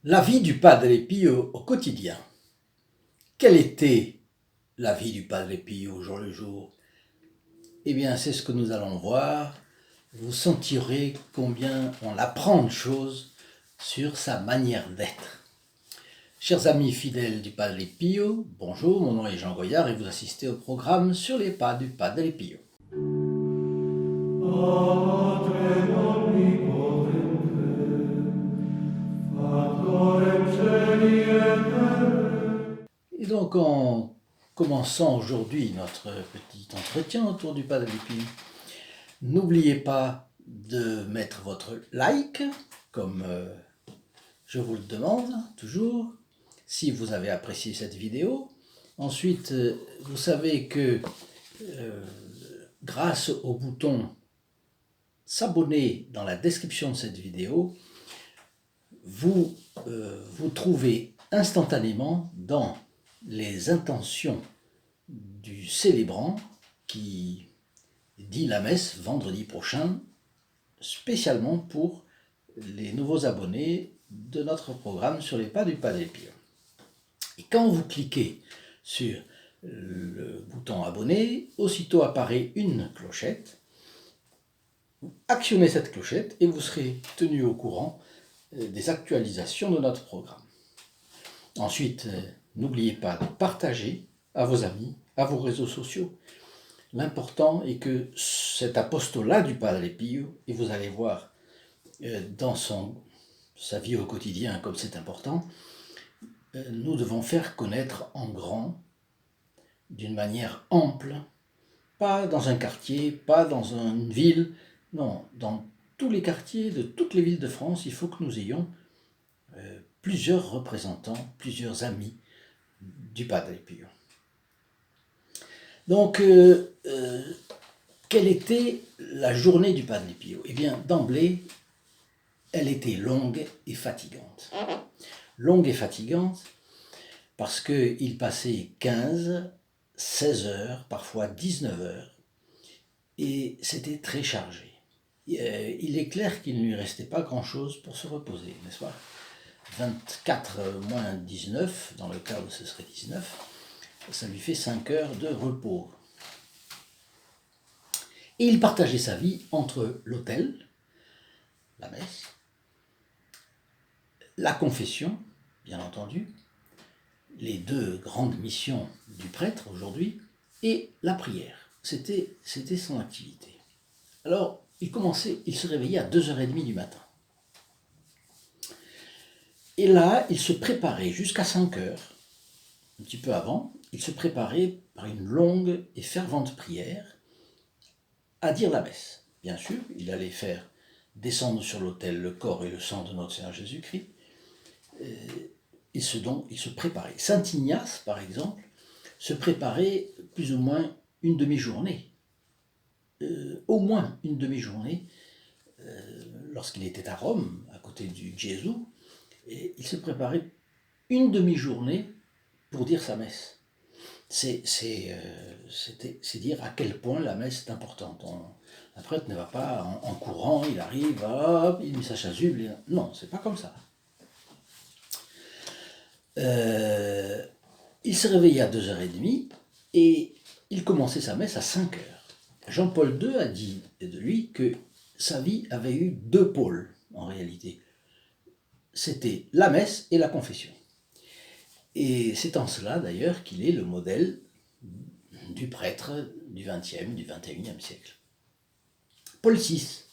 La vie du Padre Pio au quotidien. Quelle était la vie du Padre Pio au jour le jour? Eh bien, c'est ce que nous allons voir. Vous sentirez combien on apprend de choses sur sa manière d'être. Chers amis fidèles du Padre Pio, bonjour, mon nom est Jean Goyard et vous assistez au programme Sur les pas du Padre Pio. Et donc, en commençant aujourd'hui notre petit entretien autour du Padre Pio, n'oubliez pas de mettre votre like, comme je vous le demande toujours, si vous avez apprécié cette vidéo. Ensuite, vous savez que grâce au bouton s'abonner dans la description de cette vidéo, vous trouvez instantanément dans les intentions du célébrant qui dit la messe vendredi prochain, spécialement pour les nouveaux abonnés de notre programme Sur les pas du Padre Pio. Et quand vous cliquez sur le bouton abonner, aussitôt apparaît une clochette. Actionnez cette clochette et vous serez tenu au courant des actualisations de notre programme. Ensuite, n'oubliez pas de partager à vos amis, à vos réseaux sociaux. L'important est que cet apostolat du Padre Pio, et vous allez voir dans sa vie au quotidien comme c'est important, nous devons faire connaître en grand, d'une manière ample, pas dans un quartier, pas dans une ville, non, dans tous les quartiers de toutes les villes de France, il faut que nous ayons plusieurs représentants, plusieurs amis du Padre Pio. Donc, quelle était la journée du Padre Pio? Eh bien, d'emblée, elle était longue et fatigante. Longue et fatigante parce qu'il passait 15, 16 heures, parfois 19 heures, et c'était très chargé. Il est clair qu'il ne lui restait pas grand-chose pour se reposer, n'est-ce pas? 24 moins 19, dans le cas où ce serait 19, ça lui fait 5 heures de repos. Et il partageait sa vie entre l'autel, la messe, la confession, bien entendu, les deux grandes missions du prêtre aujourd'hui, et la prière. C'était son activité. Alors, il se réveillait à 2h30 du matin. Et là, il se préparait jusqu'à 5h, un petit peu avant, il se préparait par une longue et fervente prière à dire la messe. Bien sûr, il allait faire descendre sur l'autel le corps et le sang de notre Seigneur Jésus-Christ. Il se préparait. Saint Ignace, par exemple, se préparait plus ou moins une demi-journée. Au moins une demi-journée, lorsqu'il était à Rome, à côté du Gesù, il se préparait une demi-journée pour dire sa messe. C'est dire à quel point la messe est importante. Un prêtre ne va pas en courant, il arrive, hop, il met sa chasuble. Non, c'est pas comme ça. Il se réveillait à 2h30 et il commençait sa messe à 5h. Jean-Paul II a dit de lui que sa vie avait eu deux pôles, en réalité. C'était la messe et la confession. Et c'est en cela, d'ailleurs, qu'il est le modèle du prêtre du XXe, du XXIe siècle. Paul VI,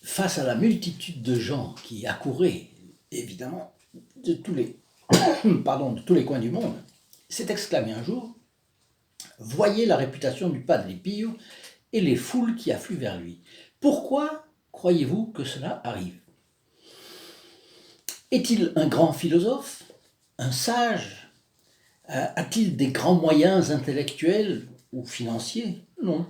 face à la multitude de gens qui accouraient, évidemment, de tous les coins du monde, s'est exclamé un jour: « Voyez la réputation du Padre Pio et les foules qui affluent vers lui. Pourquoi croyez-vous que cela arrive? Est-il un grand philosophe? Un sage? A-t-il des grands moyens intellectuels ou financiers? Non.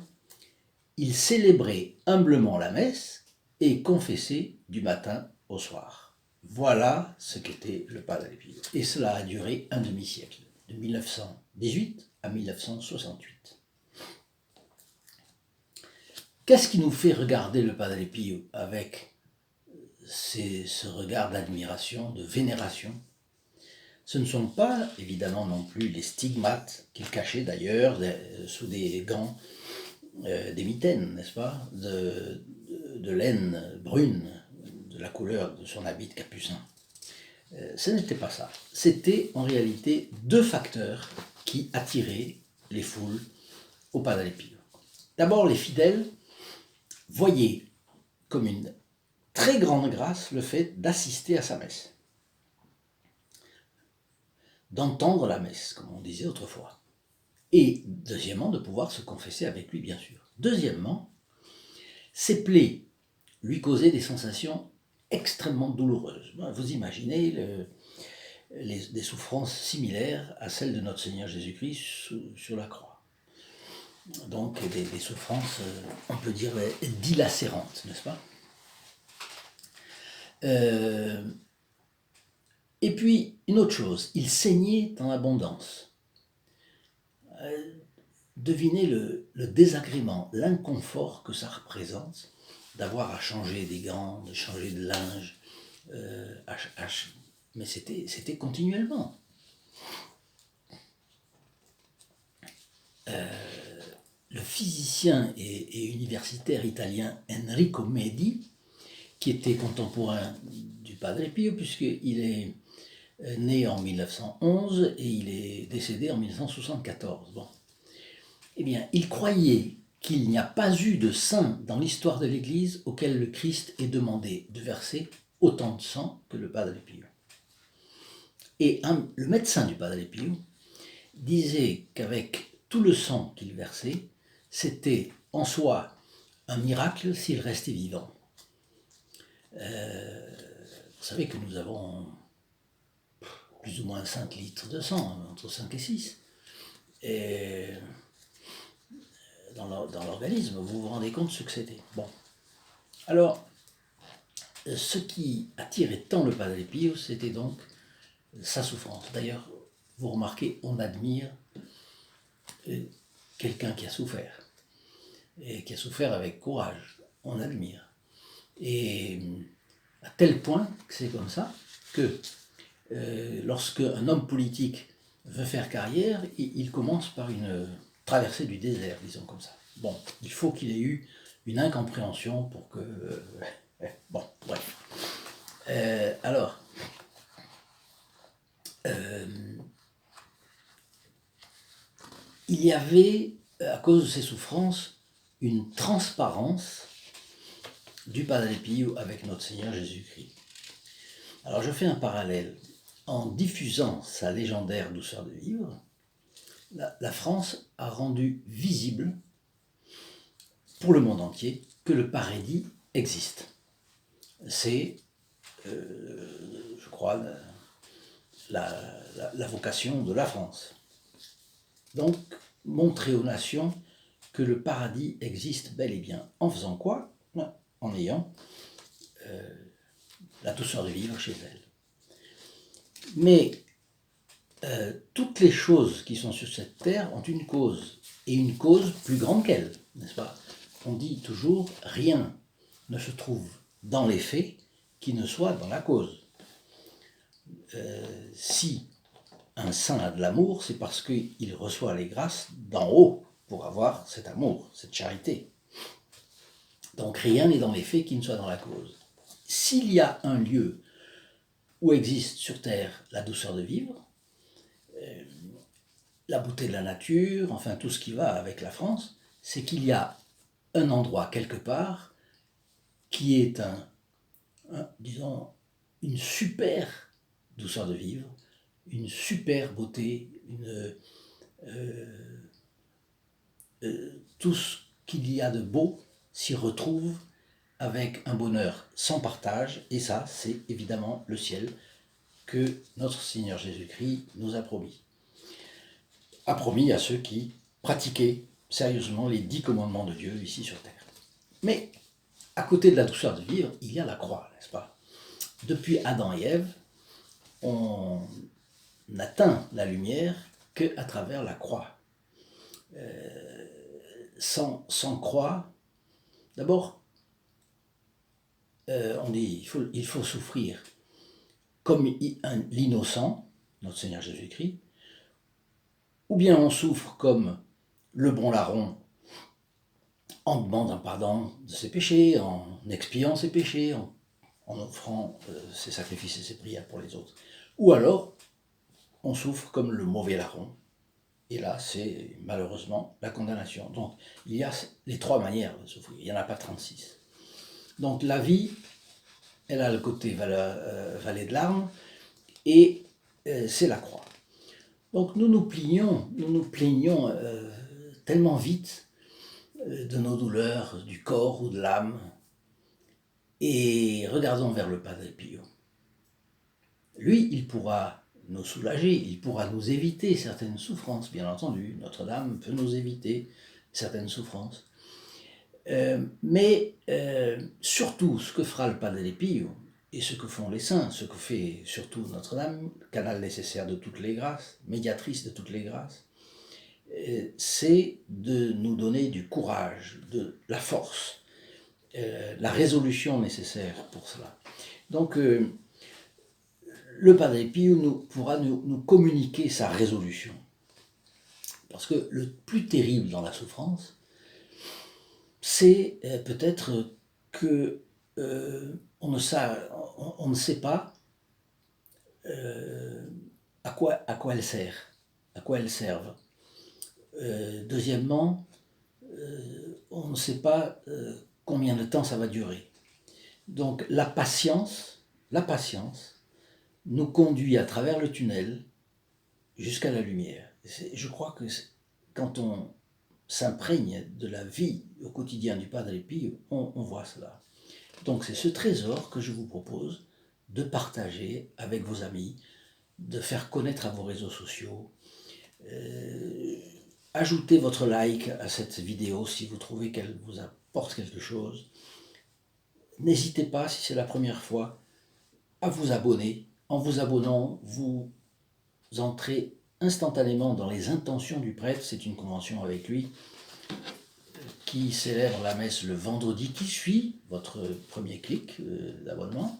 Il célébrait humblement la messe et confessait du matin au soir. » Voilà ce qu'était le Padre Pio. Et cela a duré un demi-siècle, de 1918 à 1968. Qu'est-ce qui nous fait regarder le Padre Pio avec c'est ce regard d'admiration, de vénération. Ce ne sont pas, évidemment non plus, les stigmates qu'il cachait d'ailleurs sous des gants, des mitaines, n'est-ce pas, de laine brune, de la couleur de son habit de capucin. Ce n'était pas ça. C'était en réalité deux facteurs qui attiraient les foules au Padre Pio. D'abord, les fidèles voyaient comme une très grande grâce le fait d'assister à sa messe, d'entendre la messe, comme on disait autrefois. Et deuxièmement, de pouvoir se confesser avec lui, bien sûr. Deuxièmement, ses plaies lui causaient des sensations extrêmement douloureuses. Vous imaginez des souffrances similaires à celles de notre Seigneur Jésus-Christ sur la croix. Donc des souffrances, on peut dire, dilacérantes, n'est-ce pas? Et puis, une autre chose, il saignait en abondance. Devinez le désagrément, l'inconfort que ça représente d'avoir à changer des gants, de changer de linge, mais c'était continuellement. Le physicien et universitaire italien Enrico Medi, qui était contemporain du Padre Pio, puisqu'il est né en 1911 et il est décédé en 1974. Bon. Eh bien, il croyait qu'il n'y a pas eu de saint dans l'histoire de l'Église auquel le Christ ait demandé de verser autant de sang que le Padre Pio. Et le médecin du Padre Pio disait qu'avec tout le sang qu'il versait, c'était en soi un miracle s'il restait vivant. Vous savez que nous avons plus ou moins 5 litres de sang, entre 5 et 6. Et dans l'organisme, vous vous rendez compte ce que c'était. Bon. Alors, ce qui attirait tant le Padre Pio, c'était donc sa souffrance. D'ailleurs, vous remarquez, on admire quelqu'un qui a souffert, et qui a souffert avec courage. On admire. Et à tel point que c'est comme ça que lorsque un homme politique veut faire carrière, il commence par une traversée du désert, disons comme ça. Bon, il faut qu'il ait eu une incompréhension pour que... bon, bref. Alors, il y avait, à cause de ses souffrances, une transparence du Padre Pio avec notre Seigneur Jésus-Christ. Alors je fais un parallèle. En diffusant sa légendaire douceur de vivre, la France a rendu visible pour le monde entier que le paradis existe. C'est, je crois, la vocation de la France. Donc, montrer aux nations que le paradis existe bel et bien. En faisant quoi? En ayant la douceur de vivre chez elle. Mais toutes les choses qui sont sur cette terre ont une cause, et une cause plus grande qu'elle, n'est-ce pas? On dit toujours, rien ne se trouve dans les faits qui ne soit dans la cause. Si un saint a de l'amour, c'est parce qu'il reçoit les grâces d'en haut pour avoir cet amour, cette charité. Donc rien n'est dans les faits qui ne soit dans la cause. S'il y a un lieu où existe sur terre la douceur de vivre, la beauté de la nature, enfin tout ce qui va avec la France, c'est qu'il y a un endroit quelque part qui est disons, une super douceur de vivre, une super beauté, tout ce qu'il y a de beau s'y retrouve avec un bonheur sans partage, et ça, c'est évidemment le ciel que notre Seigneur Jésus-Christ nous a promis. A promis à ceux qui pratiquaient sérieusement les 10 commandements de Dieu ici sur terre. Mais à côté de la douceur de vivre, il y a la croix, n'est-ce pas? Depuis Adam et Ève, on n'atteint la lumière qu'à travers la croix. Sans croix, d'abord, on dit il faut souffrir comme l'innocent, notre Seigneur Jésus-Christ, ou bien on souffre comme le bon larron en demandant pardon de ses péchés, en expiant ses péchés, en offrant ses sacrifices et ses prières pour les autres. Ou alors, on souffre comme le mauvais larron. Et là, c'est malheureusement la condamnation. Donc, il y a les trois manières de souffrir. Il n'y en a pas 36. Donc, la vie, elle a le côté vallée de larmes, et c'est la croix. Donc, nous nous plaignons tellement vite de nos douleurs du corps ou de l'âme, et regardons vers le Padre Pio. Lui, il pourra nous soulager, il pourra nous éviter certaines souffrances, bien entendu. Notre-Dame peut nous éviter certaines souffrances. Mais surtout, ce que fera le Padre Pio, et ce que font les saints, ce que fait surtout Notre-Dame, canal nécessaire de toutes les grâces, médiatrice de toutes les grâces, c'est de nous donner du courage, de la force, la résolution nécessaire pour cela. Donc, le Padre Pio pourra nous communiquer sa résolution. Parce que le plus terrible dans la souffrance, c'est peut-être que on ne sait pas à quoi elle sert, à quoi elle serve. Deuxièmement, on ne sait pas combien de temps ça va durer. Donc la patience nous conduit à travers le tunnel jusqu'à la lumière. Je crois que quand on s'imprègne de la vie au quotidien du Padre Pio, on voit cela. Donc c'est ce trésor que je vous propose de partager avec vos amis, de faire connaître à vos réseaux sociaux. Ajoutez votre like à cette vidéo si vous trouvez qu'elle vous apporte quelque chose. N'hésitez pas, si c'est la première fois, à vous abonner. En vous abonnant, vous entrez instantanément dans les intentions du prêtre. C'est une convention avec lui qui célèbre la messe le vendredi qui suit votre premier clic d'abonnement.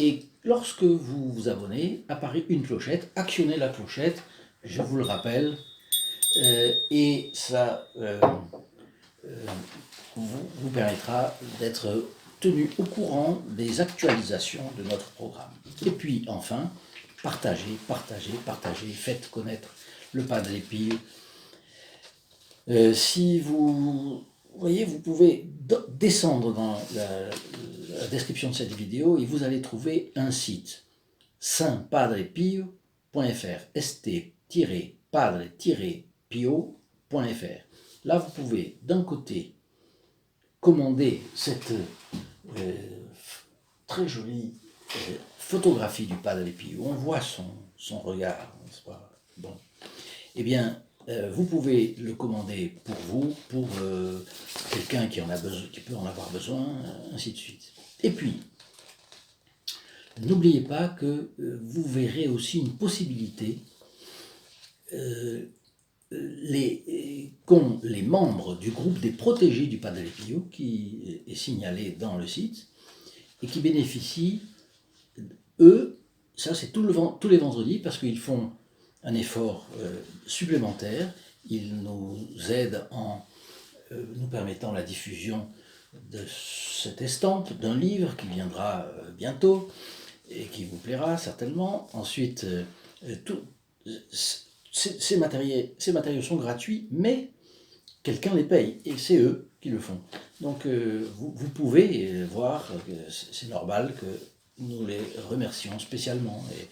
Et lorsque vous vous abonnez, apparaît une clochette. Actionnez la clochette, je vous le rappelle, et ça vous permettra d'être tenu au courant des actualisations de notre programme. Et puis enfin, partagez, faites connaître le Padre Pio. Si vous voyez, vous pouvez descendre dans la description de cette vidéo et vous allez trouver un site, saintpadrepio.fr, st-padre-pio.fr. Là, vous pouvez d'un côté commander cette très jolie photographie du Padre Pio. On voit son regard, n'est-ce pas? Bon. Eh bien, vous pouvez le commander pour vous, pour quelqu'un qui peut en avoir besoin, ainsi de suite. Et puis, n'oubliez pas que vous verrez aussi une possibilité qu'ont les membres du groupe des protégés du Padre Pio, qui est signalé dans le site, et qui bénéficient, eux, ça c'est tous les vendredis, parce qu'ils font un effort supplémentaire. Ils nous aident en nous permettant la diffusion de cette estampe, d'un livre qui viendra bientôt et qui vous plaira certainement. Ensuite, ces matériaux sont gratuits, mais quelqu'un les paye et c'est eux qui le font. Donc vous pouvez voir que c'est normal que nous les remercions spécialement. Et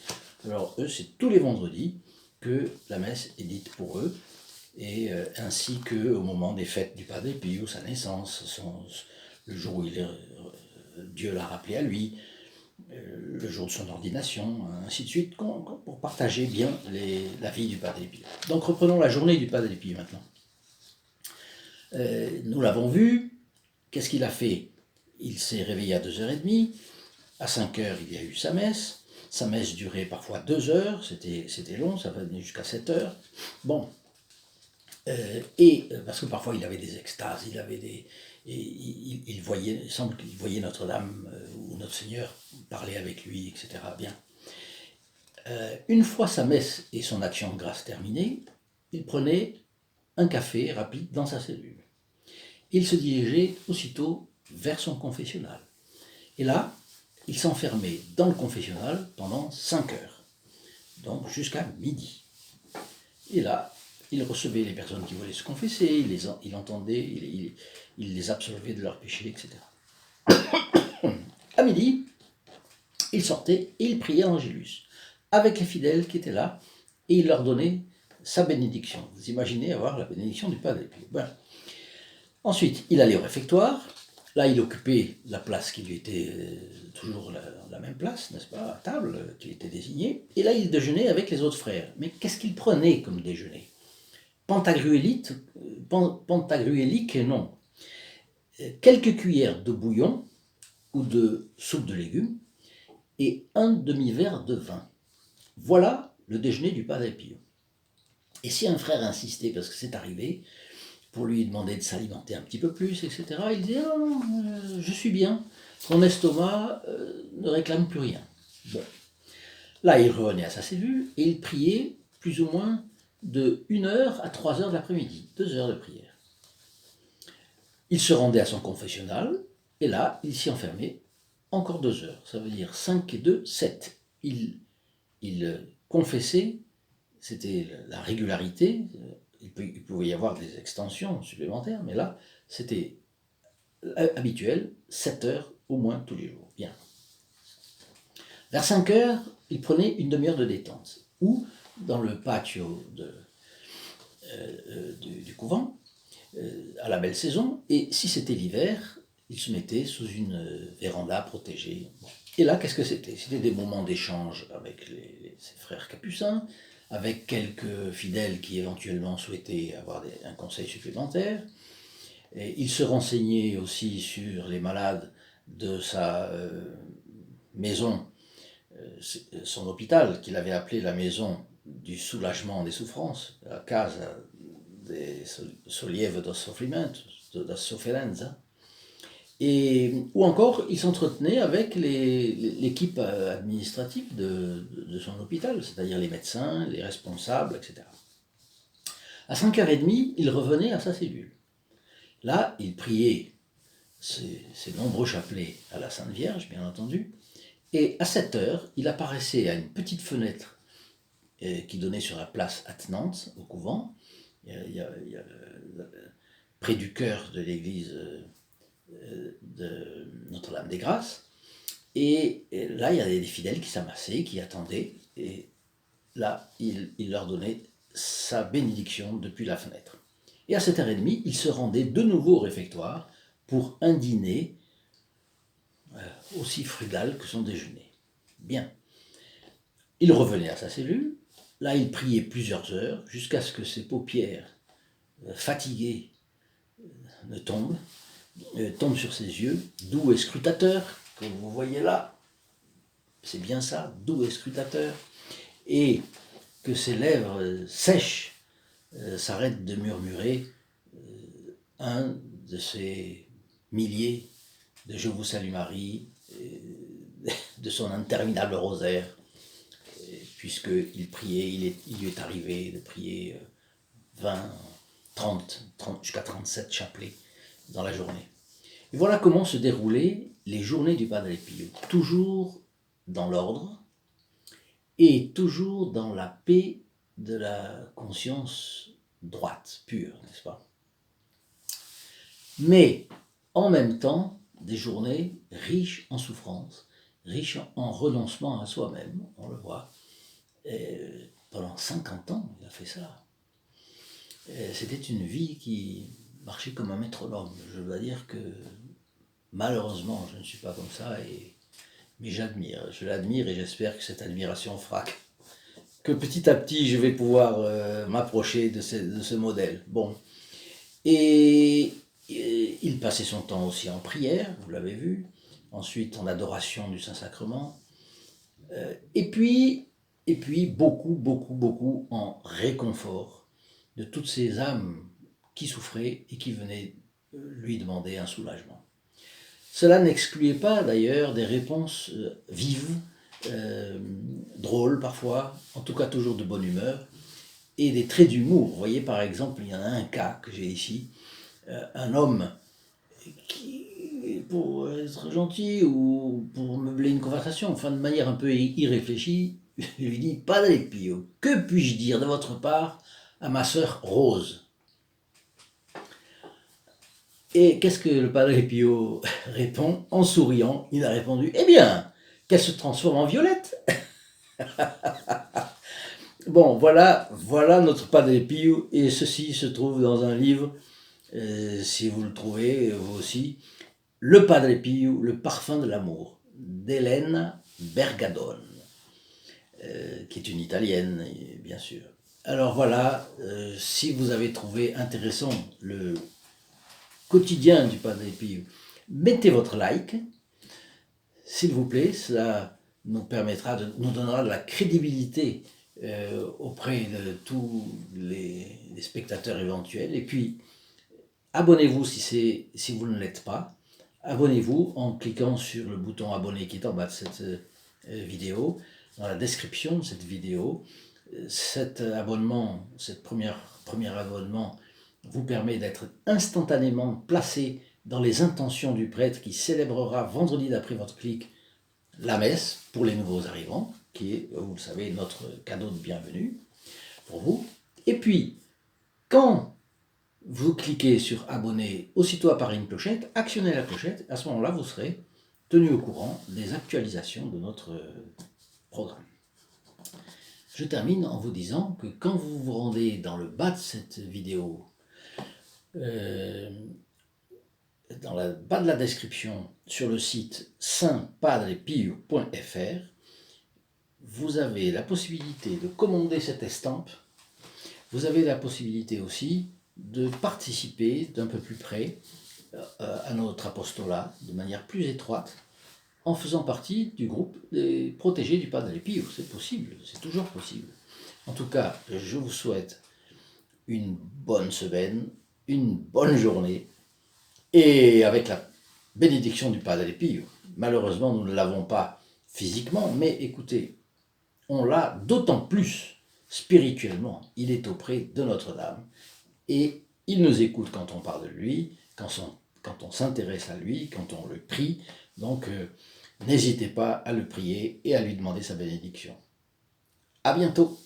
alors eux, c'est tous les vendredis que la messe est dite pour eux, et ainsi qu'au moment des fêtes du Padre Pio, sa naissance, le jour où Dieu l'a rappelé à lui, le jour de son ordination, ainsi de suite, pour partager bien la vie du Padre Pio. Donc reprenons la journée du Padre Pio maintenant. Nous l'avons vu, qu'est-ce qu'il a fait? Il s'est réveillé à 2h30, à 5h il y a eu sa messe durait parfois 2 heures, c'était long, ça venait jusqu'à 7 heures. Bon, parce que parfois il avait des extases, Et il semble qu'il voyait Notre-Dame ou Notre Seigneur parler avec lui, etc. Bien. Une fois sa messe et son action de grâce terminée, il prenait un café rapide dans sa cellule. Il se dirigeait aussitôt vers son confessionnal. Et là, il s'enfermait dans le confessionnal pendant 5 heures, donc jusqu'à midi. Et là, il recevait les personnes qui voulaient se confesser, il entendait, il les absolvait de leurs péchés, etc. À midi, il sortait et il priait l'Angélus avec les fidèles qui étaient là, et il leur donnait sa bénédiction. Vous imaginez avoir la bénédiction du Padre Pio. Bon. Ensuite, il allait au réfectoire. Là, il occupait la place qui lui était toujours la même place, n'est-ce pas, à table, qui était désignée. Et là, il déjeunait avec les autres frères. Mais qu'est-ce qu'il prenait comme déjeuner? Pantagruélique, non. Quelques cuillères de bouillon ou de soupe de légumes et un demi-verre de vin. Voilà le déjeuner du Padre Pio. Et si un frère insistait, parce que c'est arrivé, pour lui demander de s'alimenter un petit peu plus, etc., il disait « Non, je suis bien, mon estomac ne réclame plus rien. » Bon. Là, il revenait à sa cellule et il priait plus ou moins de 1h à 3h de l'après-midi, 2 heures de prière. Il se rendait à son confessionnal et là, il s'y enfermait encore 2 heures. Ça veut dire 5 et 2, 7. Il confessait, c'était la régularité. Il pouvait y avoir des extensions supplémentaires, mais là, c'était habituel, 7 heures au moins tous les jours. Bien. Vers 5 heures, il prenait une demi-heure de détente, ou dans le patio du couvent, à la belle saison, et si c'était l'hiver, il se mettait sous une véranda protégée. Et là, qu'est-ce que c'était? C'était des moments d'échange avec ses frères capucins, avec quelques fidèles qui éventuellement souhaitaient avoir un conseil supplémentaire. Et il se renseignait aussi sur les malades de sa maison, son hôpital, qu'il avait appelé la maison du soulagement des souffrances, la Casa de Sollievo do Soffrimento, da Sofferenza. Ou encore, il s'entretenait avec l'équipe administrative de son hôpital, c'est-à-dire les médecins, les responsables, etc. À 5h30, il revenait à sa cellule. Là, il priait ses nombreux chapelets à la Sainte Vierge, bien entendu, et à 7h, il apparaissait à une petite fenêtre qui donnait sur la place attenante au couvent, près du chœur de l'église de Notre-Dame-des-Grâces, et là, il y avait des fidèles qui s'amassaient, qui attendaient, et là, il leur donnait sa bénédiction depuis la fenêtre. Et à 7h30, il se rendait de nouveau au réfectoire pour un dîner aussi frugal que son déjeuner. Bien. Il revenait à sa cellule. Là, il priait plusieurs heures jusqu'à ce que ses paupières, fatiguées, ne tombent sur ses yeux, doux et scrutateurs, que vous voyez là. C'est bien ça, doux et scrutateurs. Et que ses lèvres sèches s'arrêtent de murmurer un de ces milliers de Je vous salue Marie, de son interminable rosaire, puisqu'il priait, il lui est arrivé de prier 20, 30 jusqu'à 37 chapelets dans la journée. Et voilà comment se déroulaient les journées du Padre Pio, toujours dans l'ordre et toujours dans la paix de la conscience droite, pure, n'est-ce pas? Mais en même temps, des journées riches en souffrance, riches en renoncement à soi-même, on le voit. Et pendant 50 ans, il a fait ça. C'était une vie qui marchait comme un métronome. Je dois dire que malheureusement, je ne suis pas comme ça, mais je l'admire et j'espère que cette admiration fera que petit à petit je vais pouvoir m'approcher de ce modèle. Bon. Et il passait son temps aussi en prière, vous l'avez vu, ensuite en adoration du Saint-Sacrement, et puis beaucoup en réconfort de toutes ces âmes qui souffraient et qui venaient lui demander un soulagement. Cela n'excluait pas d'ailleurs des réponses vives, drôles parfois, en tout cas toujours de bonne humeur, et des traits d'humour. Vous voyez par exemple, il y en a un cas que j'ai ici, un homme qui, pour être gentil ou pour meubler une conversation, enfin de manière un peu irréfléchie, lui dit « Padre Pio, que puis-je dire de votre part à ma sœur Rose ?» Et qu'est-ce que le Padre Pio répond en souriant? Il a répondu « Eh bien, qu'elle se transforme en violette !» Bon, voilà notre Padre Pio, et ceci se trouve dans un livre, si vous le trouvez, vous aussi, Le Padre Pio, le parfum de l'amour, d'Hélène Bergadone, qui est une Italienne, bien sûr. Alors voilà, si vous avez trouvé intéressant le quotidien du Padre Pio, mettez votre like, s'il vous plaît, cela nous donnera de la crédibilité auprès de tous les spectateurs éventuels. Et puis, abonnez-vous si vous ne l'êtes pas. Abonnez-vous en cliquant sur le bouton abonner qui est en bas de cette vidéo, dans la description de cette vidéo. Cet abonnement, premier abonnement, vous permet d'être instantanément placé dans les intentions du prêtre qui célébrera vendredi d'après votre clic la messe pour les nouveaux arrivants, qui est, vous le savez, notre cadeau de bienvenue pour vous. Et puis, quand vous cliquez sur abonner, aussitôt apparaît une clochette, actionnez la clochette, à ce moment-là, vous serez tenu au courant des actualisations de notre programme. Je termine en vous disant que quand vous vous rendez dans le bas de cette vidéo, dans le bas de la description, sur le site saintpadrepio.fr, vous avez la possibilité de commander cette estampe. Vous avez la possibilité aussi de participer d'un peu plus près à notre apostolat, de manière plus étroite, en faisant partie du groupe des protégés du Padre Pio. C'est possible, c'est toujours possible. En tout cas, je vous souhaite une bonne semaine, une bonne journée, et avec la bénédiction du Padre Pio. Malheureusement, nous ne l'avons pas physiquement, mais écoutez, on l'a d'autant plus spirituellement. Il est auprès de Notre-Dame, et il nous écoute quand on parle de lui, quand on s'intéresse à lui, quand on le prie. Donc, n'hésitez pas à le prier et à lui demander sa bénédiction. À bientôt!